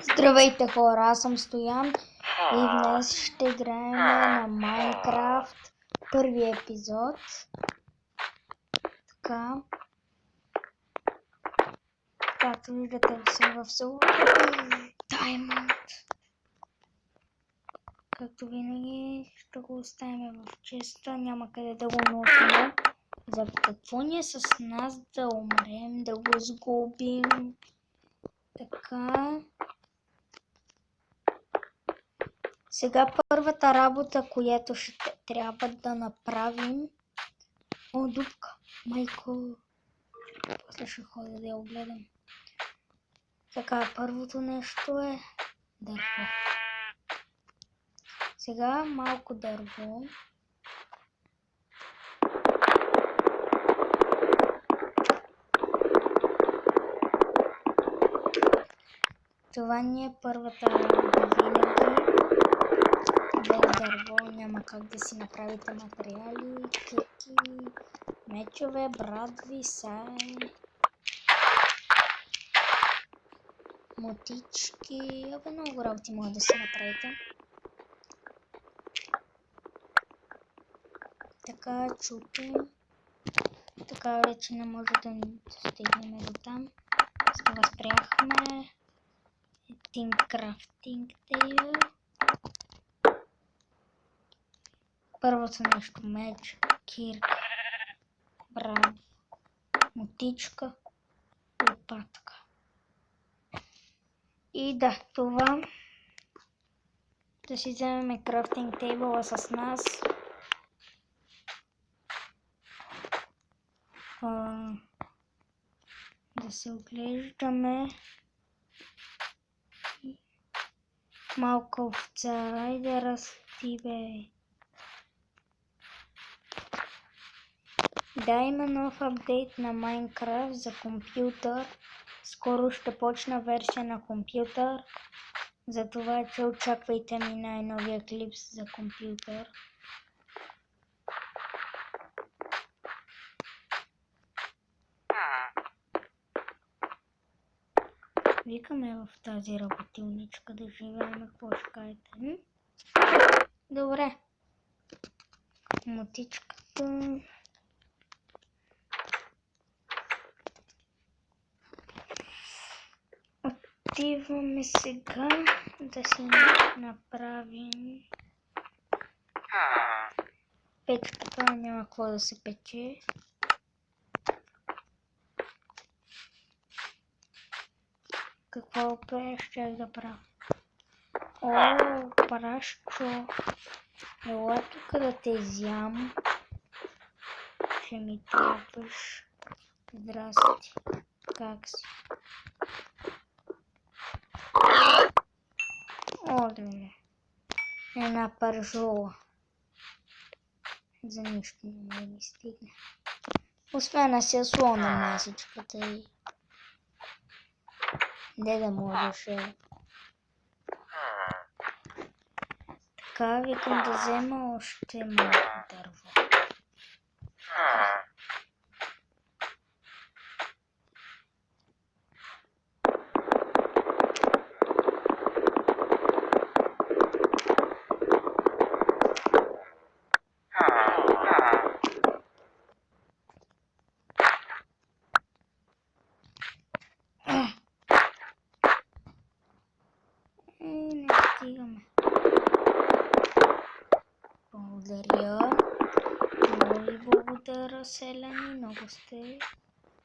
Здравейте хора, аз съм Стоян и днес ще играем на Майнкрафт първи епизод. Така, както виждате съм в селото Даймонд. Както винаги ще го оставим в честа, няма къде да го носим. За какво ни е с нас да умрем, да го сгубим. Така. Сега първата работа, която ще трябва да направим... О, дупка! Майко! После ще ходя да я огледам. Така, първото нещо е дърво. Сега малко дърво. Това ни е първата работа винаги. Без дърво няма как да си направите материали, кирки, мечове, брадви, сай, мотички. Много работи може да си направите. Така, чупим. Така вече не може да стигнем до там. С това спряхме. Един крафтинг тейл. Първото нещо меч, кирка, брад, мотичка, лопатка. И да, това да си вземем крафтинг тейбъла с нас. Да се оглеждаме. Малка овца, айде расти бе. Да, има нов апдейт на Майнкрафт за компютър. Скоро ще почна версия на компютър. Затова че очаквайте ми най-новия клип за компютър. Викаме в тази работилничка да живеем, какво ще кажете? Добре. Мотичката. Отиваме сега да си направим печката, няма какво да се пече. Какво бе ще да правя? О, парашчо. Ела тук да те изям. Ще ми трябваш. Здрасти. Как си? Оле. Една пържола. За нищо не ми стигне. Освен да се слона масичката и... Не да можеше. Така, викам да взема още малко дърво. Не стигаме. Благодаря. Много ви благодаря, селяни. Много сте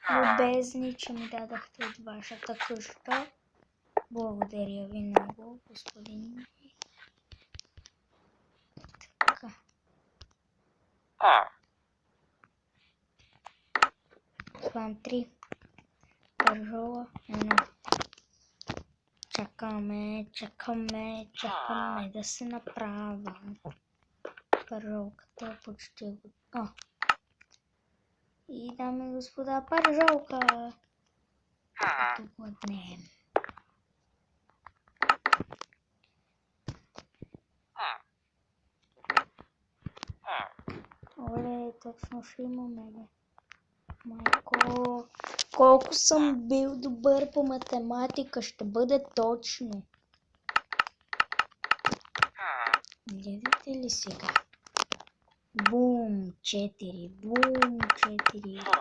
любезни, че ми дадахте от вашата къща. Благодаря ви много, господин. Така. Слагам 3 пържола, едно. Чакаме да се направя. Пържолката почти е готова. И дами и господа, пържолка. Като гладнем. Оле, точно ще имаме, бе. Майко. Колко съм бил добър по математика, ще бъде точно. Гледате ли сега? Бум, 4, бум, 4.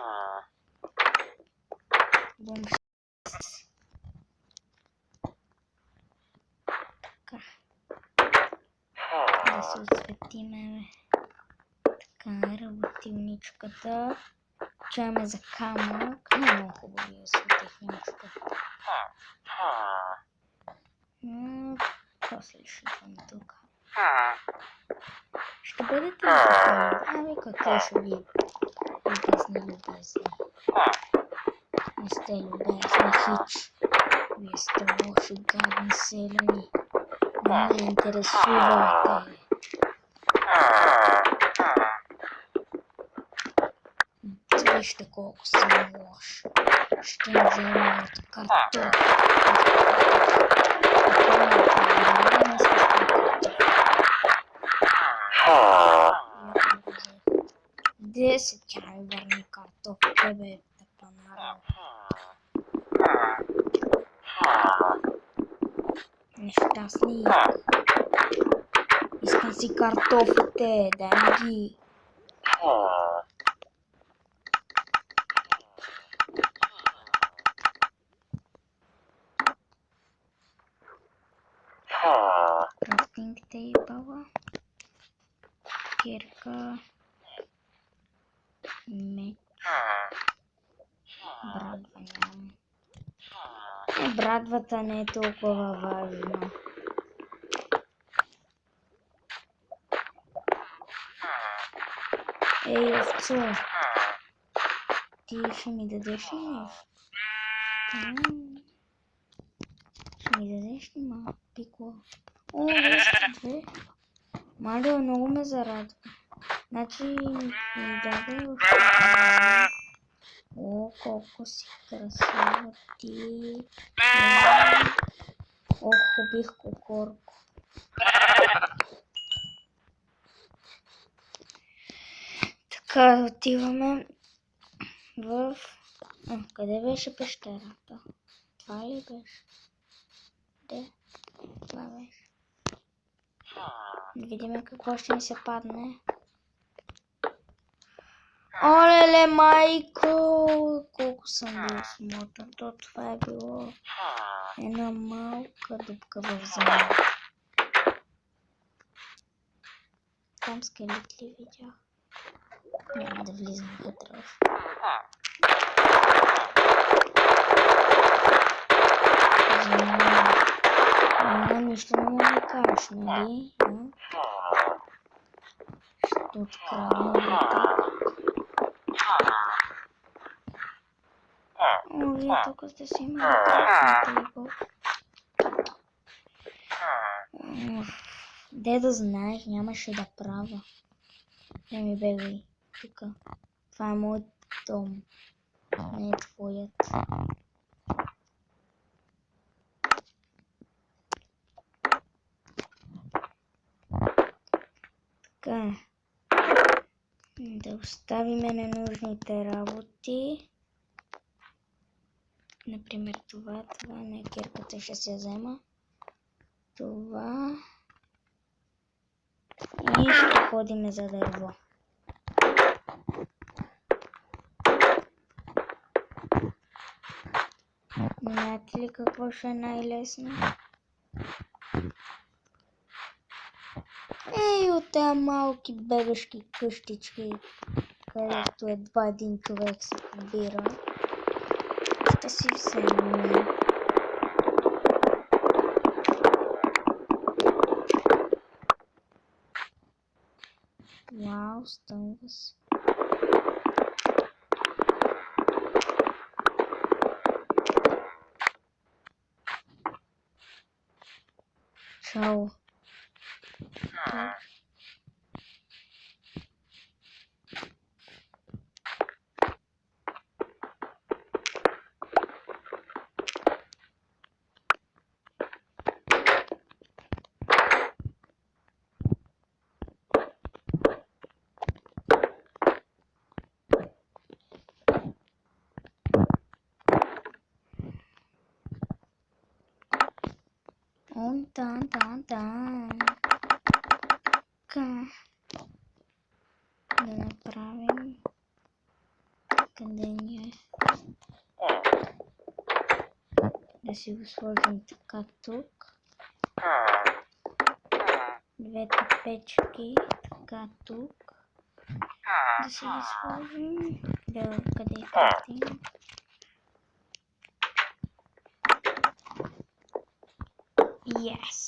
Бум, 6. Така. Да се осветиме. Така, работилничката. Чуваме за камък. Много хубаво я осветих нямашката. После ще идвам тук. Ще бъдете ли така? Ами какво ще ви любезни. Не сте любезни хич. Вие сте лоши, гадни селяни. Не ме интересувате. Вижте колко съм лош. Ще им взема от картоф. Де се тя ми върни картоф? Тебе тъпанара. Нещастник. Искам си картофите, дай ми ги. Крафтинг тейбъла. Кирка. Меч. Брадва нямам. Брадвата не е толкова важна. Ей, овцо! Ти ще ми дадеш ли нещо? Ще ми дадеш ли пико? О, още две. Марио, много ме зарадва. Значи ми даде още две. О, колко си красива ти. Ох, убих кокорко. Така, отиваме в... къде беше пещерата? Това ли беше? Де? Това беше. Да видим какво ще ми се падне. Олеле, майко! Колко съм бил смотан. То това е било една малка дупка в земята. Там скелет ли видях? Няма да влизам вътре. Нищо не мога да кажеш, нали? Ще открадна врата. О, вие тук сте си имали кафе. Де да знаеш, нямаше да правя. Не ми бегай тук. Това е моят дом. Не е твоят. Така. Да оставиме ненужните работи. Например това не, кирката ще се взема. Това. И ще ходим за дърво. Знаете ли какво ще е най-лесно? Ей, от тези малки бебешки къщички, където едва един човек се побира. Ще си вземем. Вау, стънва се. Чао. Така. Да направим. Къде ни е? Да си го сложим така тук. Двете печки така тук. Да си ги сложим. Къде е картина? Yes!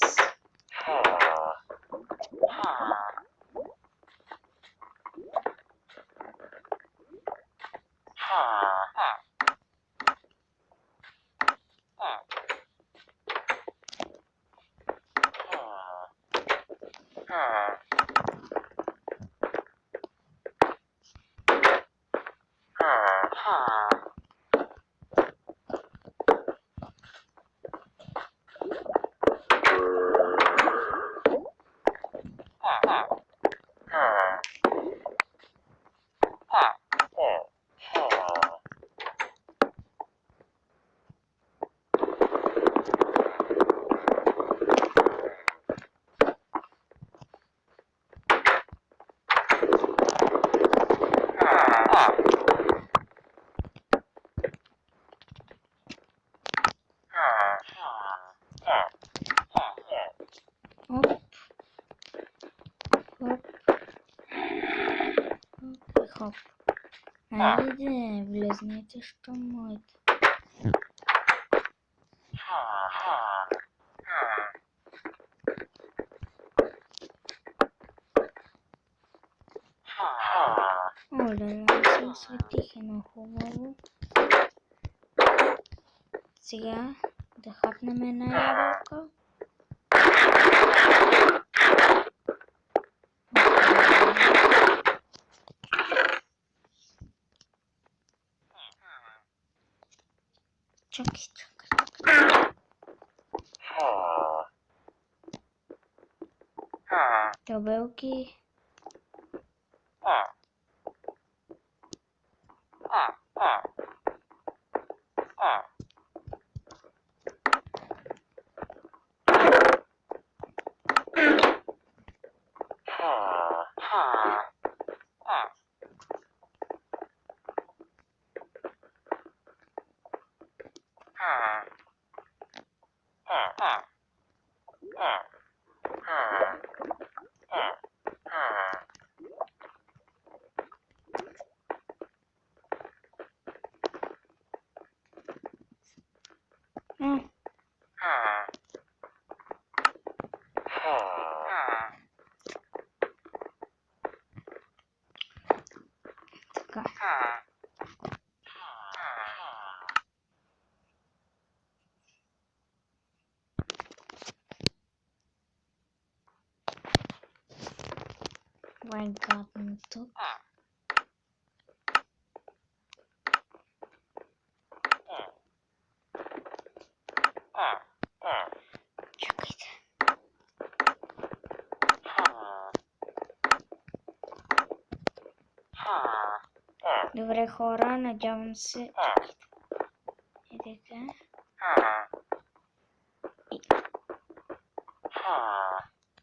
Хоп. Хайде, влезнете, що моите. Оле, се осветих едно хубаво. Сега да хапнем една ябълка. Чакай. Табелки. Така. Това е гадно тук. Чакайте. Добре, хора, надявам се. Чакайте. И така.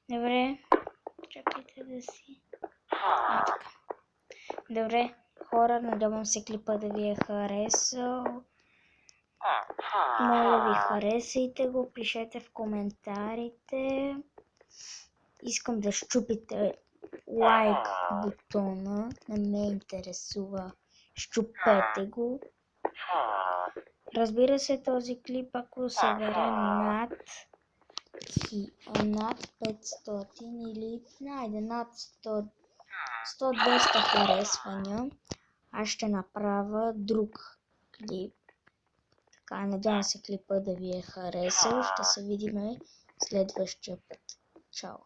Добре. Чакайте да си. Добре, хора, надявам се клипа да ви е харесал. Моля ви, харесайте го, пишете в коментарите. Искам да щупите лайк бутона, не ме интересува. Щупете го. Разбира се, този клип, ако събере над 500 или найде над 100-200 харесвания, аз ще направя друг клип. Така, надявам се клипа да ви е харесал. Ще се видим следващия път. Чао!